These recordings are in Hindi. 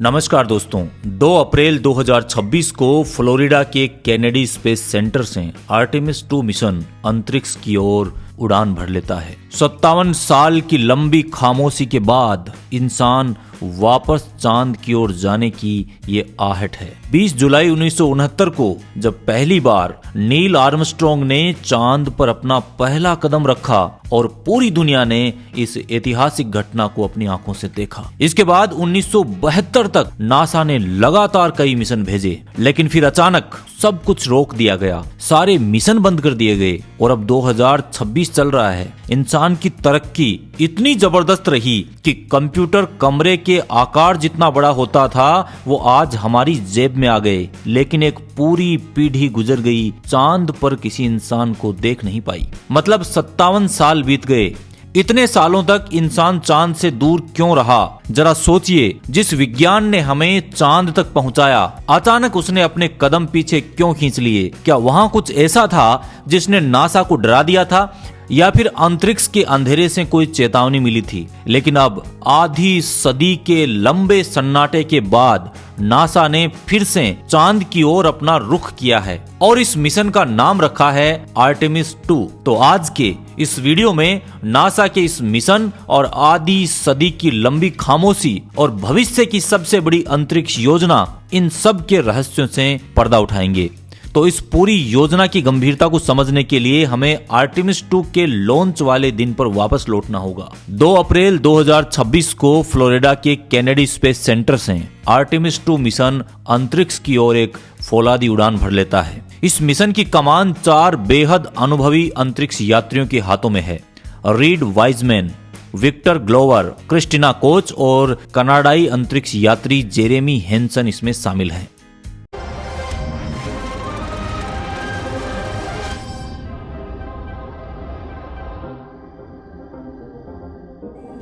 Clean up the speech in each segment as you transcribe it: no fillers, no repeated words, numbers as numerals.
नमस्कार दोस्तों, 2 अप्रैल 2026 को फ्लोरिडा के केनेडी स्पेस सेंटर से आर्टेमिस 2 मिशन अंतरिक्ष की ओर उड़ान भर लेता है। 57 साल की लंबी खामोशी के बाद इंसान वापस चांद की ओर जाने की ये आहट है। 20 जुलाई 1969 को जब पहली बार नील आर्मस्ट्रॉन्ग ने चांद पर अपना पहला कदम रखा और पूरी दुनिया ने इस ऐतिहासिक घटना को अपनी आंखों से देखा। इसके बाद 1972 तक नासा ने लगातार कई मिशन भेजे, लेकिन फिर अचानक सब कुछ रोक दिया गया, सारे मिशन बंद कर दिए गए और अब 2026 चल रहा है। इंसान की तरक्की इतनी जबरदस्त रही कि कंप्यूटर कमरे के आकार जितना बड़ा होता था वो आज हमारी जेब में आ गए, लेकिन एक पूरी पीढ़ी गुजर गई, चांद पर किसी इंसान को देख नहीं पाई। मतलब 57 साल बीत गए। इतने सालों तक इंसान चांद से दूर क्यों रहा? जरा सोचिए, जिस विज्ञान ने हमें चांद तक पहुंचाया, अचानक उसने अपने कदम पीछे क्यों खींच लिए? क्या वहां कुछ ऐसा था जिसने नासा को डरा दिया था, या फिर अंतरिक्ष के अंधेरे से कोई चेतावनी मिली थी? लेकिन अब आधी सदी के लंबे सन्नाटे के बाद नासा ने फिर से चांद की ओर अपना रुख किया है और इस मिशन का नाम रखा है आर्टेमिस 2। तो आज के इस वीडियो में नासा के इस मिशन और आधी सदी की लंबी खामोशी और भविष्य की सबसे बड़ी अंतरिक्ष योजना, इन सब के रहस्यों से पर्दा उठाएंगे। तो इस पूरी योजना की गंभीरता को समझने के लिए हमें आर्टेमिस 2 के लॉन्च वाले दिन पर वापस लौटना होगा। 2 अप्रैल 2026 को फ्लोरिडा के केनेडी स्पेस सेंटर से आर्टेमिस 2 मिशन अंतरिक्ष की ओर एक फौलादी उड़ान भर लेता है। इस मिशन की कमान 4 बेहद अनुभवी अंतरिक्ष यात्रियों के हाथों में है। Reid Wiseman, Victor Glover, Christina Koch और कनाडाई अंतरिक्ष यात्री जेरेमी हेंसन इसमें शामिल हैं।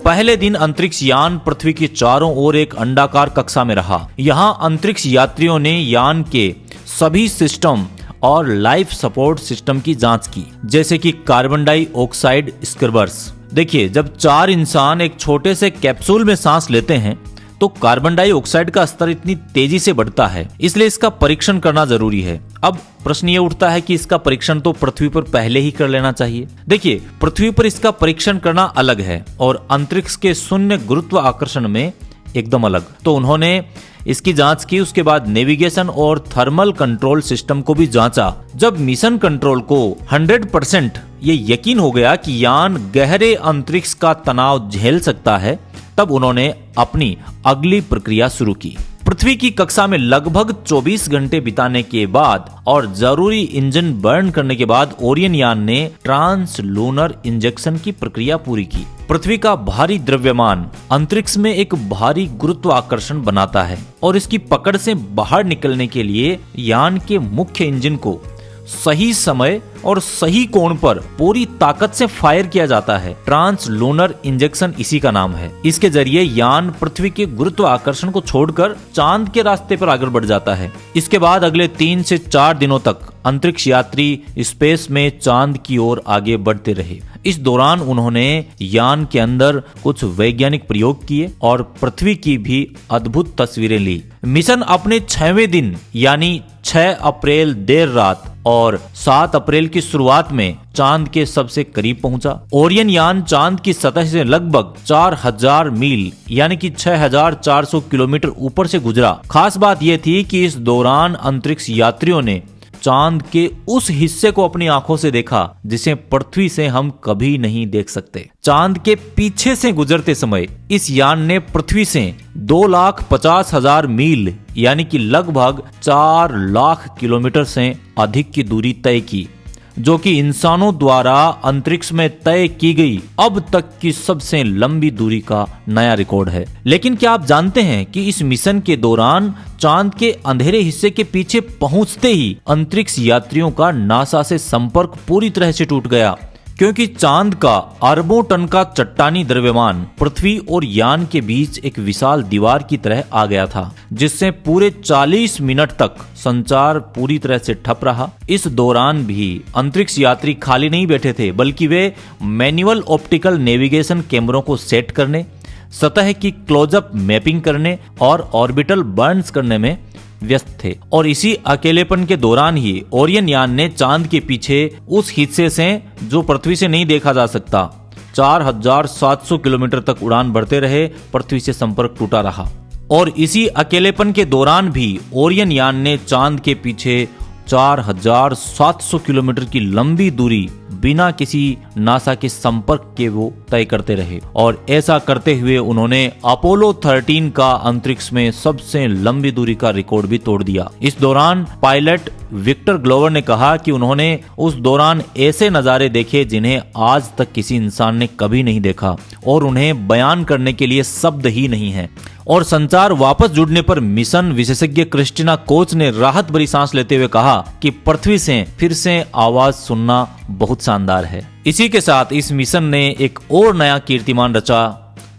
पहले दिन अंतरिक्ष यान पृथ्वी के चारों ओर एक अंडाकार कक्षा में रहा। यहाँ अंतरिक्ष यात्रियों ने यान के सभी सिस्टम और लाइफ सपोर्ट सिस्टम की जांच की, जैसे कि कार्बन डाइऑक्साइड स्क्रबर्स। देखिए, जब 4 इंसान एक छोटे से कैप्सूल में सांस लेते हैं तो कार्बन डाइऑक्साइड का स्तर इतनी तेजी से बढ़ता है, इसलिए इसका परीक्षण करना जरूरी है। अब प्रश्न ये उठता है कि इसका परीक्षण तो पृथ्वी पर पहले ही कर लेना चाहिए। देखिए, पृथ्वी पर इसका परीक्षण करना अलग है और अंतरिक्ष के शून्य गुरुत्व आकर्षण में एकदम अलग। तो उन्होंने इसकी जांच की, उसके बाद नेविगेशन और थर्मल कंट्रोल सिस्टम को भी जांचा। जब मिशन कंट्रोल को 100% ये यकीन हो गया कि यान गहरे अंतरिक्ष का तनाव झेल सकता है, तब उन्होंने अपनी अगली प्रक्रिया शुरू की। पृथ्वी की कक्षा में लगभग 24 घंटे बिताने के बाद और जरूरी इंजन बर्न करने के बाद ओरियन यान ने ट्रांस लूनर इंजेक्शन की प्रक्रिया पूरी की। पृथ्वी का भारी द्रव्यमान अंतरिक्ष में एक भारी गुरुत्वाकर्षण बनाता है और इसकी पकड़ से बाहर निकलने के लिए यान के मुख्य इंजन को सही समय और सही कोण पर पूरी ताकत से फायर किया जाता है। ट्रांस लूनर इंजेक्शन इसी का नाम है। इसके जरिए यान पृथ्वी के गुरुत्वाकर्षण को छोड़कर चांद के रास्ते पर आगे बढ़ जाता है। इसके बाद अगले 3 से 4 दिनों तक अंतरिक्ष यात्री स्पेस में चांद की ओर आगे बढ़ते रहे। इस दौरान उन्होंने यान के अंदर कुछ वैज्ञानिक प्रयोग किए और पृथ्वी की भी अद्भुत तस्वीरें ली। मिशन अपने 6वें दिन यानी 6 अप्रैल देर रात और 7 अप्रैल की शुरुआत में चांद के सबसे करीब पहुंचा। ओरियन यान चांद की सतह से लगभग 4000 मील यानी कि 6400 किलोमीटर ऊपर से गुजरा। खास बात यह थी कि इस दौरान अंतरिक्ष यात्रियों ने चांद के उस हिस्से को अपनी आंखों से देखा जिसे पृथ्वी से हम कभी नहीं देख सकते। चांद के पीछे से गुजरते समय इस यान ने पृथ्वी से 2,50,000 मील यानी कि लगभग 4 लाख किलोमीटर से अधिक की दूरी तय की, जो कि इंसानों द्वारा अंतरिक्ष में तय की गई अब तक की सबसे लंबी दूरी का नया रिकॉर्ड है। लेकिन क्या आप जानते हैं कि इस मिशन के दौरान चांद के अंधेरे हिस्से के पीछे पहुंचते ही अंतरिक्ष यात्रियों का नासा से संपर्क पूरी तरह से टूट गया, क्योंकि चांद का अरबों टन का चट्टानी द्रव्यमान पृथ्वी और यान के बीच एक विशाल दीवार की तरह आ गया था, जिससे पूरे 40 मिनट तक संचार पूरी तरह से ठप रहा। इस दौरान भी अंतरिक्ष यात्री खाली नहीं बैठे थे, बल्कि वे मैनुअल ऑप्टिकल नेविगेशन कैमरों को सेट करने, सतह की क्लोजअप मैपिंग करने और ऑर्बिटल बर्न्स करने में व्यस्त थे। और इसी अकेलेपन के दौरान ही ओरियन यान ने चांद के पीछे उस हिस्से से जो पृथ्वी से नहीं देखा जा सकता 4700 किलोमीटर तक उड़ान भरते रहे, पृथ्वी से संपर्क टूटा रहा। और इसी अकेलेपन के दौरान भी ओरियन यान ने चांद के पीछे 4700 किलोमीटर की लंबी दूरी बिना किसी नासा के संपर्क के वो तय करते रहे। और ऐसा करते हुए उन्होंने अपोलो 13 का अंतरिक्ष में सबसे लंबी दूरी का रिकॉर्ड भी तोड़ दिया। इस दौरान पायलट विक्टर ग्लोवर ने कहा कि उन्होंने उस दौरान ऐसे नजारे देखे जिन्हें आज तक किसी इंसान ने कभी नहीं देखा और उन्हें बयान करने के लिए शब्द ही नहीं है। और संचार वापस जुड़ने पर मिशन विशेषज्ञ क्रिस्टिना कोच ने राहत भरी सांस लेते हुए कहा कि पृथ्वी से फिर से आवाज सुनना बहुत शानदार है। इसी के साथ इस मिशन ने एक और नया कीर्तिमान रचा।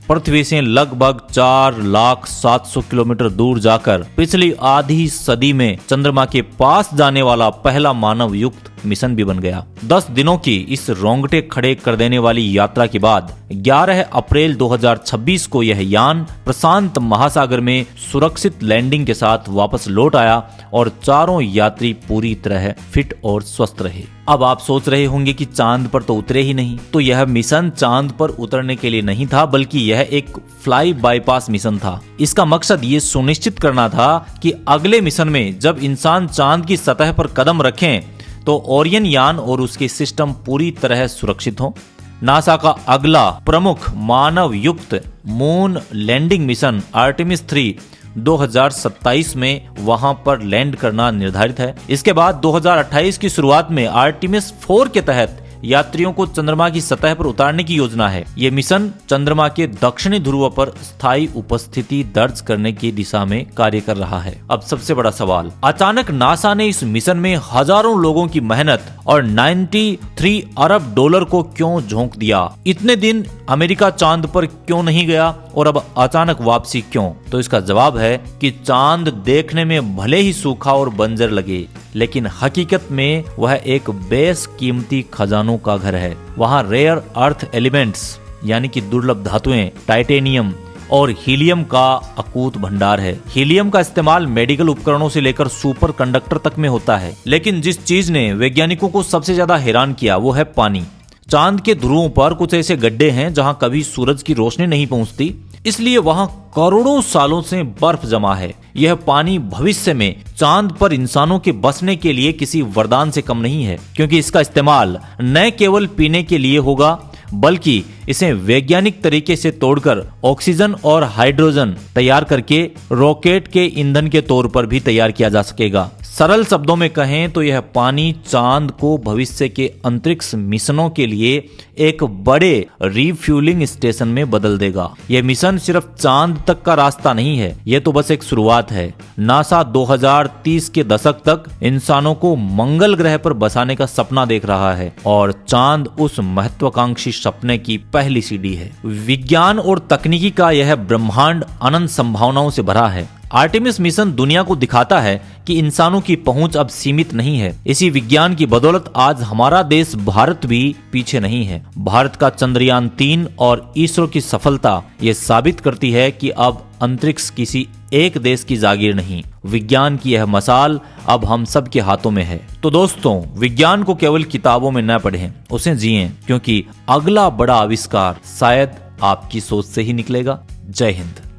पृथ्वी से लगभग 4,07,000 किलोमीटर दूर जाकर पिछली आधी सदी में चंद्रमा के पास जाने वाला पहला मानव युक्त मिशन भी बन गया। 10 दिनों की इस रोंगटे खड़े कर देने वाली यात्रा के बाद 11 अप्रैल 2026 को यह यान प्रशांत महासागर में सुरक्षित लैंडिंग के साथ वापस लौट आया और चारों यात्री पूरी तरह फिट और स्वस्थ रहे। अब आप सोच रहे होंगे कि चांद पर तो उतरे ही नहीं। तो यह मिशन चांद पर उतरने के लिए नहीं था, बल्कि यह एक फ्लाई बाईपास मिशन था। इसका मकसद ये सुनिश्चित करना था कि अगले मिशन में जब इंसान चांद की सतह पर कदम रखें तो ओरियन यान और उसके सिस्टम पूरी तरह सुरक्षित हों। नासा का अगला प्रमुख मानव युक्त मून लैंडिंग मिशन आर्टेमिस 3 2027 में वहां पर लैंड करना निर्धारित है। इसके बाद 2028 की शुरुआत में आर्टेमिस 4 के तहत यात्रियों को चंद्रमा की सतह पर उतारने की योजना है। ये मिशन चंद्रमा के दक्षिणी ध्रुव पर स्थायी उपस्थिति दर्ज करने की दिशा में कार्य कर रहा है। अब सबसे बड़ा सवाल, अचानक नासा ने इस मिशन में हजारों लोगों की मेहनत और 93 अरब डॉलर को क्यों झोंक दिया? इतने दिन अमेरिका चांद पर क्यों नहीं गया और अब अचानक वापसी क्यों? तो इसका जवाब है कि चांद देखने में भले ही सूखा और बंजर लगे, लेकिन हकीकत में वह एक बेशकीमती खजानों का घर है। वहाँ रेयर अर्थ एलिमेंट्स यानी कि दुर्लभ धातुएं, टाइटेनियम और हीलियम का अकूत भंडार है। हीलियम का इस्तेमाल मेडिकल उपकरणों से लेकर सुपर कंडक्टर तक में होता है। लेकिन जिस चीज ने वैज्ञानिकों को सबसे ज्यादा हैरान किया वो है पानी। चांद के ध्रुवों पर कुछ ऐसे गड्ढे हैं जहां कभी सूरज की रोशनी नहीं पहुंचती, इसलिए वहां करोड़ों सालों से बर्फ जमा है। यह पानी भविष्य में चांद पर इंसानों के बसने के लिए किसी वरदान से कम नहीं है, क्योंकि इसका इस्तेमाल न केवल पीने के लिए होगा बल्कि इसे वैज्ञानिक तरीके से तोड़कर ऑक्सीजन और हाइड्रोजन तैयार करके रॉकेट के ईंधन के तौर पर भी तैयार किया जा सकेगा। सरल शब्दों में कहें तो यह पानी चांद को भविष्य के अंतरिक्ष मिशनों के लिए एक बड़े रिफ्यूलिंग स्टेशन में बदल देगा। यह मिशन सिर्फ चांद तक का रास्ता नहीं है, यह तो बस एक शुरुआत है। नासा 2030 के दशक तक इंसानों को मंगल ग्रह पर बसाने का सपना देख रहा है और चांद उस महत्वाकांक्षी सपने की पहली सीढ़ी है। विज्ञान और तकनीकी का यह ब्रह्मांड अनंत संभावनाओं से भरा है। आर्टेमिस मिशन दुनिया को दिखाता है कि इंसानों की पहुंच अब सीमित नहीं है। इसी विज्ञान की बदौलत आज हमारा देश भारत भी पीछे नहीं है। भारत का चंद्रयान 3 और इसरो की सफलता ये साबित करती है कि अब अंतरिक्ष किसी एक देश की जागीर नहीं, विज्ञान की यह मसाल अब हम सब के हाथों में है। तो दोस्तों, विज्ञान को केवल किताबों में न पढ़ें, उसे जिएं, क्योंकि अगला बड़ा आविष्कार शायद आपकी सोच से ही निकलेगा। जय हिंद।